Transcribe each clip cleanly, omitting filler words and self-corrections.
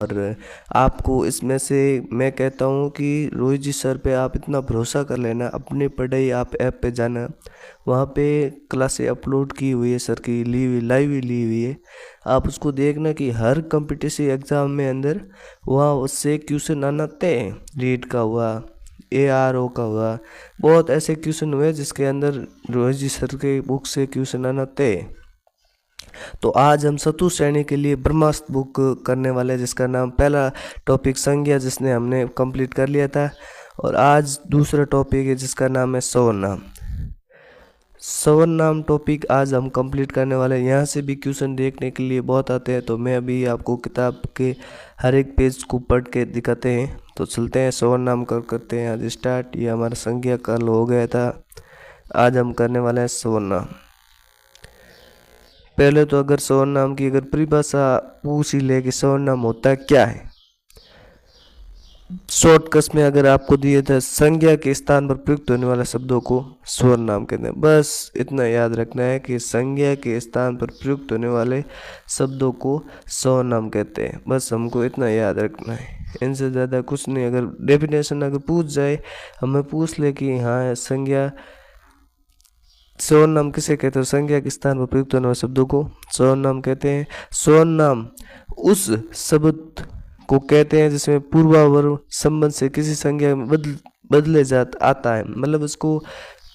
और आपको इसमें से मैं कहता हूँ कि रोहित जी सर पे आप इतना भरोसा कर लेना। अपनी पढ़ाई आप ऐप पे जाना, वहाँ पे क्लासें अपलोड की हुई है सर की, ली हुई लाइव ही ली हुई है। आप उसको देखना कि हर कम्पिटिटिव एग्ज़ाम में अंदर वहाँ उससे क्वेश्चन आना तय है। रीट का हुआ, ARO का हुआ, बहुत ऐसे क्वेश्चन हुए जिसके अंदर रोहित जी सर के बुक से क्वेश्चन आना तय है। तो आज हम चतुर्थ श्रेणी के लिए ब्रह्मास्त्र बुक करने वाले हैं, जिसका नाम पहला टॉपिक संज्ञा, जिसने हमने कंप्लीट कर लिया था। और आज दूसरा टॉपिक है जिसका नाम है सर्वनाम। सर्वनाम टॉपिक आज हम कंप्लीट करने वाले हैं। यहाँ से भी क्वेश्चन देखने के लिए बहुत आते हैं, तो मैं अभी आपको किताब के हर एक पेज को पढ़ के दिखाते हैं। तो चलते हैं, सर्वनाम करते हैं आज स्टार्ट। ये हमारा संज्ञा कल हो गया था, आज हम करने वाले हैं सर्वनाम। पहले तो अगर सर्वनाम की अगर परिभाषा पूछ ही ले कि सर्वनाम होता क्या है, शॉर्टकट में अगर आपको दिए थे संज्ञा के स्थान पर प्रयुक्त होने वाले शब्दों को सर्वनाम कहते हैं। बस इतना याद रखना है कि संज्ञा के स्थान पर प्रयुक्त होने वाले शब्दों को सर्वनाम कहते हैं। बस हमको इतना याद रखना है, इनसे ज़्यादा कुछ नहीं। अगर डेफिनेशन अगर पूछ जाए, हमें पूछ ले कि हाँ संज्ञा सर्वनाम किसे कहते हैं, संज्ञा के स्थान पर प्रयुक्त होने वाले शब्दों को सर्वनाम कहते हैं। सर्वनाम उस शब्द को कहते हैं जिसमें पूर्वावर संबंध से किसी संज्ञा में बदले जात आता है। मतलब उसको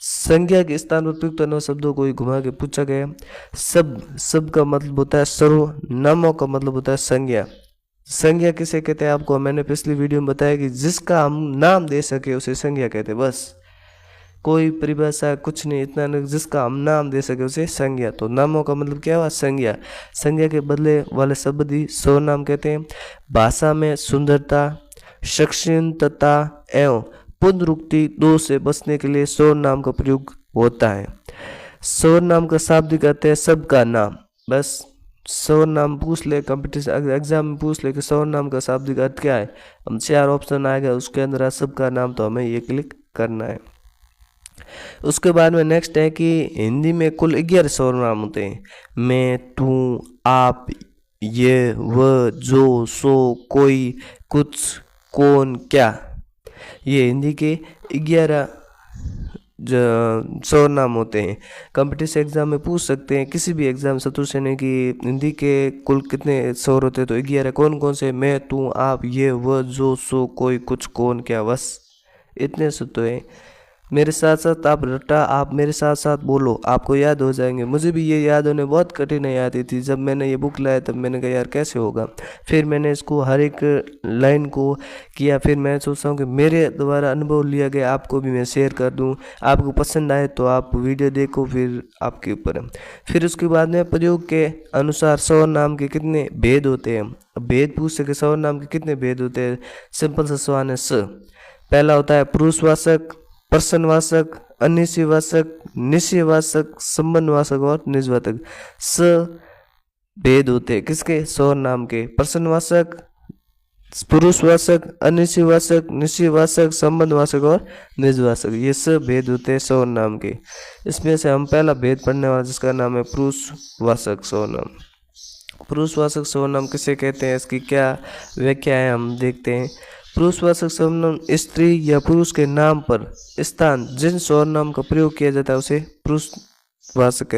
संज्ञा के स्थान पर प्रयुक्त होने वाले शब्दों को ही घुमा के पूछा गया। सब का मतलब होता है सर्वनामों का मतलब होता है संज्ञा। संज्ञा किसे कहते हैं, आपको मैंने पिछली वीडियो में बताया कि जिसका हम नाम दे सके उसे संज्ञा कहते हैं। बस कोई परिभाषा कुछ नहीं, इतना नहीं, जिसका हम नाम दे सके उसे संज्ञा। तो नामों का मतलब क्या हुआ, संज्ञा। संज्ञा के बदले वाले शब्द ही सर्वनाम कहते हैं। भाषा में सुंदरता, शक्षणता एवं पुनरुक्ति दोष से बचने के लिए सर्वनाम का प्रयोग होता है। सर्वनाम का शाब्दिक अर्थ है सबका नाम। बस सर्वनाम पूछ ले, कंपटीशन एग्जाम में पूछ ले कि सर्वनाम का शाब्दिक अर्थ क्या है, हम 4 ऑप्शन आएगा, उसके अंदर सबका नाम, तो हमें ये क्लिक करना है। उसके बाद में नेक्स्ट है कि हिंदी में कुल 11 सर्वनाम होते हैं। मैं, तू, आप, ये, वह, जो, सो, कोई, कुछ, कौन, क्या, ये हिंदी के 11 सर्वनाम होते हैं। कंपटीशन एग्जाम में पूछ सकते हैं, किसी भी एग्जाम चतुर्थ श्रेणी की हिंदी के कुल कितने स्वर होते हैं, तो 11। कौन कौन से, मैं, तू, आप, ये, वह, जो, सो, कोई, कुछ, कौन, क्या, बस इतने से तो है। मेरे साथ साथ आप रटा, आप मेरे साथ साथ बोलो, आपको याद हो जाएंगे। मुझे भी ये याद होने बहुत कठिनाई आती थी। जब मैंने ये बुक लाया तब मैंने कहा यार कैसे होगा, फिर मैंने इसको हर एक लाइन को किया। फिर मैं सोचता हूँ कि मेरे द्वारा अनुभव लिया गया आपको भी मैं शेयर कर दूँ, आपको पसंद आए तो आप वीडियो देखो, फिर आपके ऊपर है। फिर उसके बाद में प्रयोग के अनुसार सर्वनाम के कितने भेद होते हैं। भेद पूछ सके, सर्वनाम के कितने भेद होते हैं, सिंपल सा सवाल है। पहला होता है पुरुषवाचक, प्रश्नवाचक, अनिश्चयवाचक, निश्चयवाचक, संबंधवाचक और निजवाचक। भेद होते हैं किसके, सर्वनाम के। प्रश्नवाचक, पुरुषवाचक, अनिश्चयवाचक, निश्चयवाचक, संबंधवाचक और निजवाचक, ये सब भेद होते हैं सर्वनाम के। इसमें से हम पहला भेद पढ़ने वाला जिसका नाम है पुरुषवाचक सर्वनाम। पुरुषवाचक सर्वनाम किसे कहते हैं, इसकी क्या व्याख्या है हम देखते हैं। पुरुषवाचक सर्वनाम स्त्री या पुरुष के नाम पर स्थान जिन सर्वनाम का प्रयोग किया जाता है उसे पुरुषवाचक कहते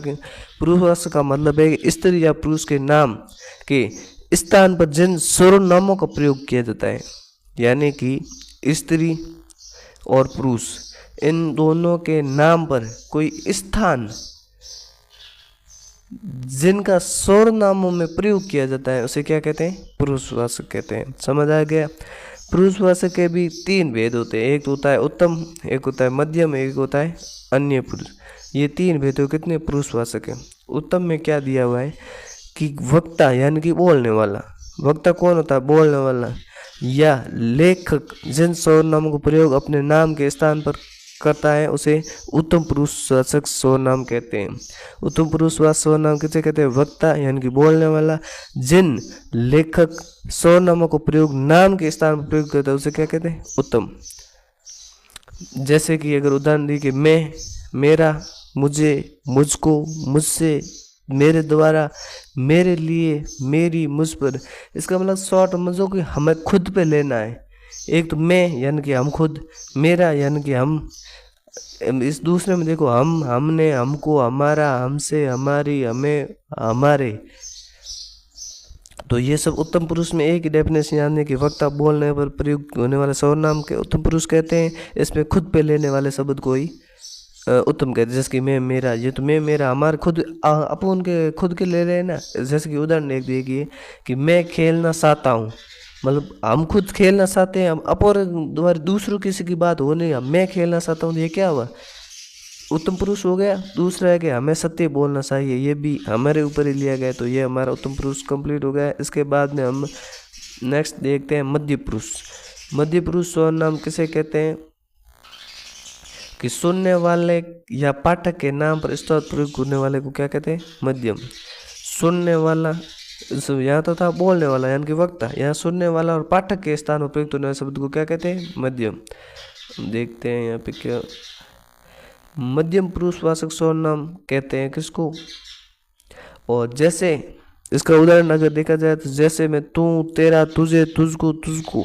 हैं। पुरुषवाचक का मतलब है कि स्त्री या पुरुष के नाम के स्थान पर जिन सर्वनामों का प्रयोग किया जाता है, यानी कि स्त्री और पुरुष इन दोनों के नाम पर कोई स्थान जिनका सर्वनामों में प्रयोग किया जाता है उसे क्या कहते हैं, पुरुषवाचक कहते हैं। समझ आ गया। पुरुषवाचक के भी 3 भेद होते हैं, एक होता है उत्तम, एक होता है मध्यम, एक होता है अन्य पुरुष। ये 3 भेद हो कितने पुरुषवाचक है। उत्तम में क्या दिया हुआ है कि वक्ता यानी कि बोलने वाला, वक्ता कौन होता है, बोलने वाला, या लेखक जिन सर्वनामों का प्रयोग अपने नाम के स्थान पर करता है उसे उत्तम पुरुषवाचक सर्वनाम कहते हैं। उत्तम पुरुषवाचक सर्वनाम किसे कहते हैं, वक्ता यानी कि बोलने वाला जिन लेखक सर्वनामों को प्रयोग नाम के स्थान पर प्रयोग करता है उसे क्या कहते हैं, उत्तम। जैसे कि अगर उदाहरण दी कि मैं, मेरा, मुझे, मुझको, मुझसे, मेरे द्वारा, मेरे लिए, मेरी, मुझ पर। इसका मतलब शॉर्ट समझो कि हमें खुद पे लेना है। एक तो मैं यानी कि हम खुद, मेरा यानी कि हम, इस दूसरे में देखो हम, हमने, हमको, हमारा, हमसे, हमारी, हमें, हमारे। तो ये सब उत्तम पुरुष में एक ही डेफिनेशन यानी कि वक्ता बोलने पर प्रयुक्त होने वाले सर्वनाम के उत्तम पुरुष कहते हैं। इसमें खुद पे लेने वाले शब्द को ही उत्तम कहते हैं। जैसे कि मैं, मेरा, ये तो मैं, मेरा, हमारे खुद, अपन के खुद के ले रहे हैं ना। जैसे कि उदाहरण एक देखिए कि मैं खेलना चाहता हूँ, मतलब हम खुद खेलना चाहते हैं, हम अपर द्वारा दूसरों किसी की बात हो नहीं, मैं खेलना चाहता हूँ, तो ये क्या हुआ, उत्तम पुरुष हो गया। दूसरा है कि हमें सत्य बोलना चाहिए, ये भी हमारे ऊपर ही लिया गया, तो ये हमारा उत्तम पुरुष कंप्लीट हो गया। इसके बाद में हम नेक्स्ट देखते हैं मध्य पुरुष। मध्य पुरुष सर्वनाम किसे कहते हैं कि सुनने वाले या पाठक के नाम पर स्त्रोत प्रयोग करने वाले को क्या कहते हैं, मध्यम। सुनने वाला, यहाँ तो था बोलने वाला यानी कि वक्ता, यहाँ सुनने वाला और पाठक के स्थान पर प्रयुक्त होने वाले शब्द को क्या कहते हैं, मध्यम। देखते हैं यहाँ पे क्या, मध्यम पुरुषवाचक सर्वनाम कहते हैं किसको। और जैसे इसका उदाहरण अगर देखा जाए तो जैसे में तू, तेरा, तुझे, तुझको, तुझको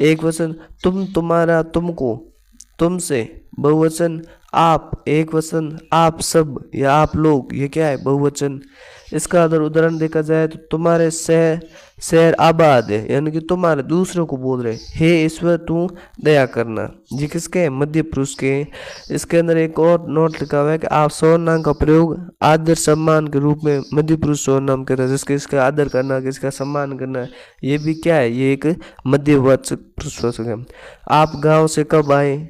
एक वचन, तुम, तुम्हारा, तुमको, तुमसे बहुवचन, आप एक वचन, आप सब या आप लोग, ये क्या है, बहुवचन। इसका अगर उदाहरण देखा जाए तो तुम्हारे शहर, शहर आबाद है यानी कि तुम्हारे, दूसरों को बोल रहे, हे ईश्वर तू दया करना, ये किसके हैं, मध्य पुरुष के। इसके अंदर एक और नोट लिखा हुआ है कि आप सर्वनाम का प्रयोग आदर सम्मान के रूप में मध्य पुरुष सर्वनाम करता है, जिसके इसका आदर करना, किसका सम्मान करना, ये भी क्या है, ये एक मध्यवाचक पुरुषवाचक है। आप गांव से कब आए,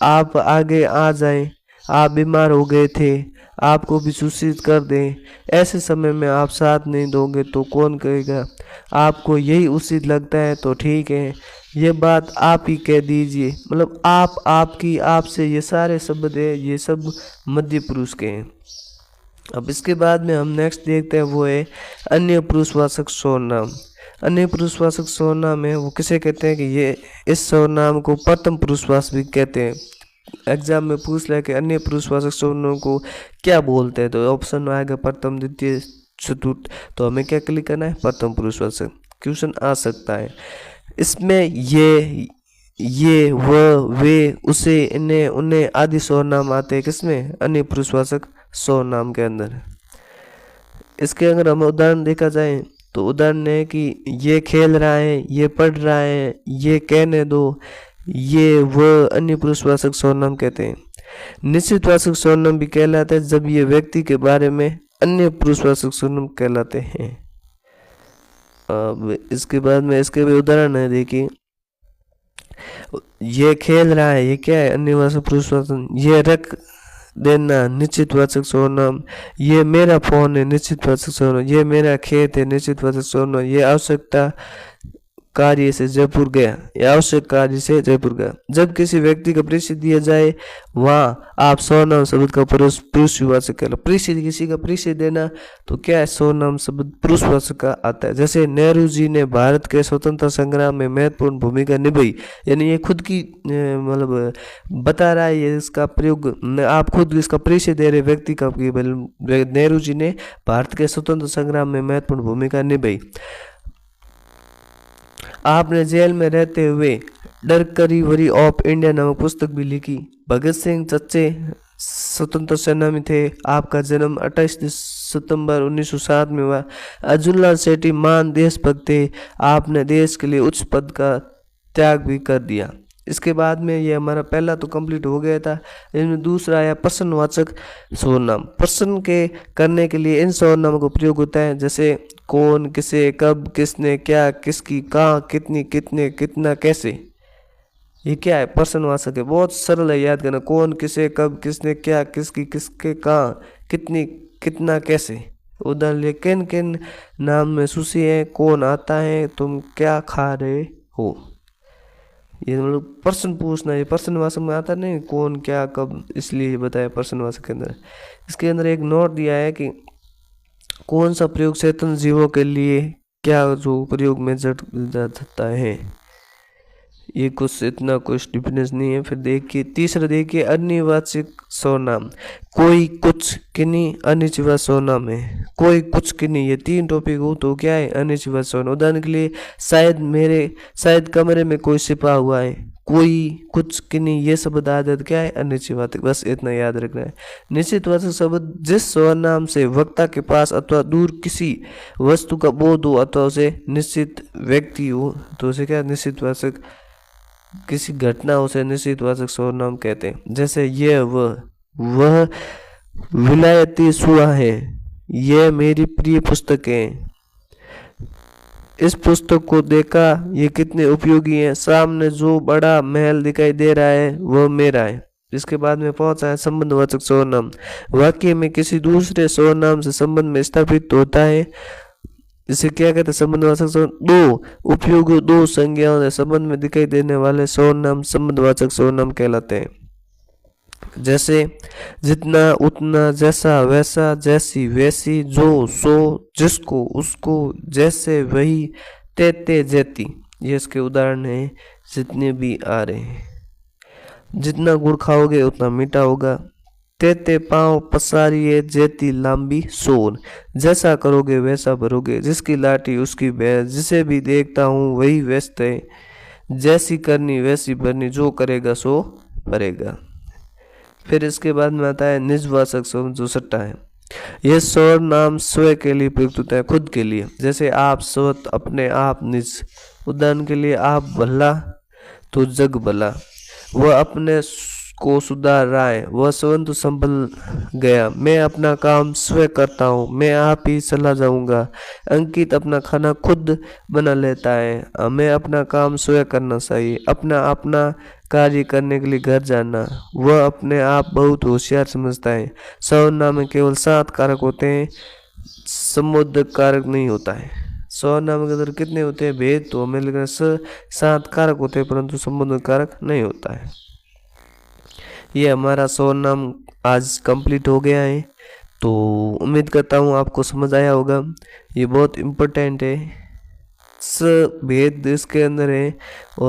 आप आगे आ जाएं, आप बीमार हो गए थे, आपको भी सूचित कर दें, ऐसे समय में आप साथ नहीं दोगे तो कौन कहेगा, आपको यही उचित लगता है तो ठीक है, ये बात आप ही कह दीजिए। मतलब आप, आपकी, आपसे, ये सारे शब्द है, ये सब मध्य पुरुष के हैं। अब इसके बाद में हम नेक्स्ट देखते हैं वो है अन्य पुरुषवाचक सर्वनाम। अन्य पुरुषवाचक सर्वनाम है वो किसे कहते हैं कि ये, इस सर्वनाम को प्रथम पुरुषवाचक भी कहते हैं। एग्जाम में पूछ लिया कि अन्य पुरुषवाचक सर्वनाम को क्या बोलते हैं, तो ऑप्शन में आएगा प्रथम, द्वितीय, चतुर्थ, तो हमें क्या क्लिक करना है, प्रथम पुरुषवाचक। क्वेश्चन आ सकता है इसमें ये, वह, वे, उसे, इन्हें, उन्हें आदि सर्वनाम आते हैं किसमें, अन्य पुरुषवाचक सर्वनाम के अंदर। इसके अगर हम उदाहरण देखा जाए तो उदाहरण है कि ये खेल रहा है, ये पढ़ रहा है, ये कहने दो, ये वह अन्य पुरुषवाचक सर्वनाम कहते हैं। निश्चितवाचक सर्वनाम भी कहलाते हैं जब ये व्यक्ति के बारे में अन्य पुरुषवाचक सर्वनाम कहलाते हैं। अब इसके बाद में इसके भी उदाहरण है, देखिए ये खेल रहा है, ये क्या है, अन्य पुरुषवाचक। ये रख देना, निश्चितवाचक सर्वनाम। ये मेरा फोन है, निश्चितवाचक सर्वनाम। ये मेरा खेत है, निश्चितवाचक सर्वनाम। ये आवश्यकता कार्य से जयपुर गया, या आवश्यक कार्य से जयपुर गया। जब किसी व्यक्ति का परिचय दिया जाए वहाँ आप सर्वनाम शब्द का पुरुषवाचक कहला। परिचय, किसी का परिचय देना तो क्या है, सर्वनाम शब्द पुरुषवाचक का आता है। जैसे नेहरू जी ने भारत के स्वतंत्रता संग्राम में महत्वपूर्ण भूमिका निभाई, यानी ये खुद की मतलब बता रहा है, ये इसका प्रयोग आप खुद इसका परिचय दे रहे व्यक्ति का कि नेहरू जी ने भारत के स्वतंत्रता संग्राम में महत्वपूर्ण भूमिका निभाई। आपने जेल में रहते हुए डिस्कवरी ऑफ इंडिया नामक पुस्तक भी लिखी। भगत सिंह चच्चे स्वतंत्र सेनानी थे। आपका जन्म 28 सितंबर 1907 में हुआ। अब्दुल्ला सेठी महान देशभक्त थे। आपने देश के लिए उच्च पद का त्याग भी कर दिया। इसके बाद में ये हमारा पहला तो कंप्लीट हो गया था। इसमें दूसरा आया प्रश्नवाचक सर्वनाम। प्रश्न के करने के लिए इन सर्वनामों का प्रयोग होता है, जैसे कौन, किसे, कब, किसने, क्या, किसकी, कहाँ, कितनी, कितने, कितना, कैसे। ये क्या है, प्रश्नवाचक है, बहुत सरल है याद करना। कौन, किसे, कब, किसने, क्या, किसकी, किसके, कहाँ, कितनी, कितना, कैसे। उदाहरण लिए किन किन नाम में सुशी है, कौन आता है, तुम क्या खा रहे हो। ये मतलब प्रश्न पूछना, ये प्रश्नवाचक में आता नहीं, कौन, क्या, कब, इसलिए ये बताया प्रश्नवाचक के अंदर। इसके अंदर एक नोट दिया है कि कौन सा प्रयोग चेतन जीवों के लिए क्या जो प्रयोग में जड़ जाता है। ये कुछ इतना कुछ डिफरेंस नहीं है। फिर देखिए तीसरा, देखिए अन्यवाचक सर्वनाम। कोई, कुछ, किन्हीं अनिश्चितवाचक सर्वनाम है। कोई, कुछ, किन्हीं, ये तीन टॉपिक हो तो क्या है, अनिश्चितवाचक सर्वनाम। उदाहरण के लिए शायद कमरे में कोई छिपा हुआ है। कोई, कुछ, किन्हीं, ये शब्द आदत क्या है, अनिश्चितवाचक। बस इतना याद रखना है। निश्चितवाचक शब्द जिस सर्वनाम से वक्ता के पास अथवा दूर किसी वस्तु का बोध हो अथवा उसे निश्चित व्यक्ति हो तो उसे क्या, निश्चितवाचक, किसी घटना उसे निश्चितवाचक सर्वनाम कहते हैं। जैसे यह, वह विलायती सुआ है। यह मेरी प्रिय पुस्तक है। इस पुस्तक को देखा, ये कितने उपयोगी है। सामने जो बड़ा महल दिखाई दे रहा है वह मेरा है। इसके बाद में पहुंचा है संबंधवाचक सर्वनाम। वाक्य में किसी दूसरे सर्वनाम से संबंध में स्थापित होता है, इसे क्या कहते हैं, संबंधवाचक सर्वनाम। दो उपयोगी, दो संज्ञाओं से संबंध में दिखाई देने वाले सर्वनाम संबंधवाचक सर्वनाम कहलाते हैं। जैसे जितना, उतना, जैसा, वैसा, जैसी, वैसी, जो, सो, जिसको, उसको, जैसे, वही, तेते, जैती, ये इसके उदाहरण हैं जितने भी आ रहे हैं। जितना गुड़ खाओगे उतना मीठा होगा। तेते पाँव पसारिए, जैती लांबी सोर। जैसा करोगे वैसा भरोगे, जिसकी लाठी उसकी भैंस, जिसे भी देखता हूँ वही व्यस्त है। जैसी करनी वैसी भरनी, जो करेगा सो भरेगा। फिर इसके बाद में आता है निजवाचक सर्वनाम, जो सट्टा है। यह सर्वनाम स्वयं के लिए प्रयुक्त होता है, खुद के लिए। जैसे आप, स्वत, अपने आप, निज। उदाहरण के लिए आप भला तो जग भला। वह अपने को सुधार रहा है, वह स्वयं तो संभल गया। मैं अपना काम स्वयं करता हूँ, मैं आप ही चला जाऊंगा। अंकित अपना खाना खुद बना लेता है, मैं अपना काम स्वयं करना चाहिए। अपना कार्य करने के लिए घर जाना, वह अपने आप बहुत होशियार समझता है। सर्वनाम में केवल 7 कारक होते हैं, संबोधक कारक नहीं होता है। सर्वनाम के अंदर कितने होते हैं, भेद तो हमें लेकिन 7 कारक होते हैं, परंतु संबोधक कारक नहीं होता है। ये हमारा सर्वनाम आज कंप्लीट हो गया है, तो उम्मीद करता हूँ आपको समझ आया होगा। ये बहुत इम्पोर्टेंट है, भेद इसके अंदर है। और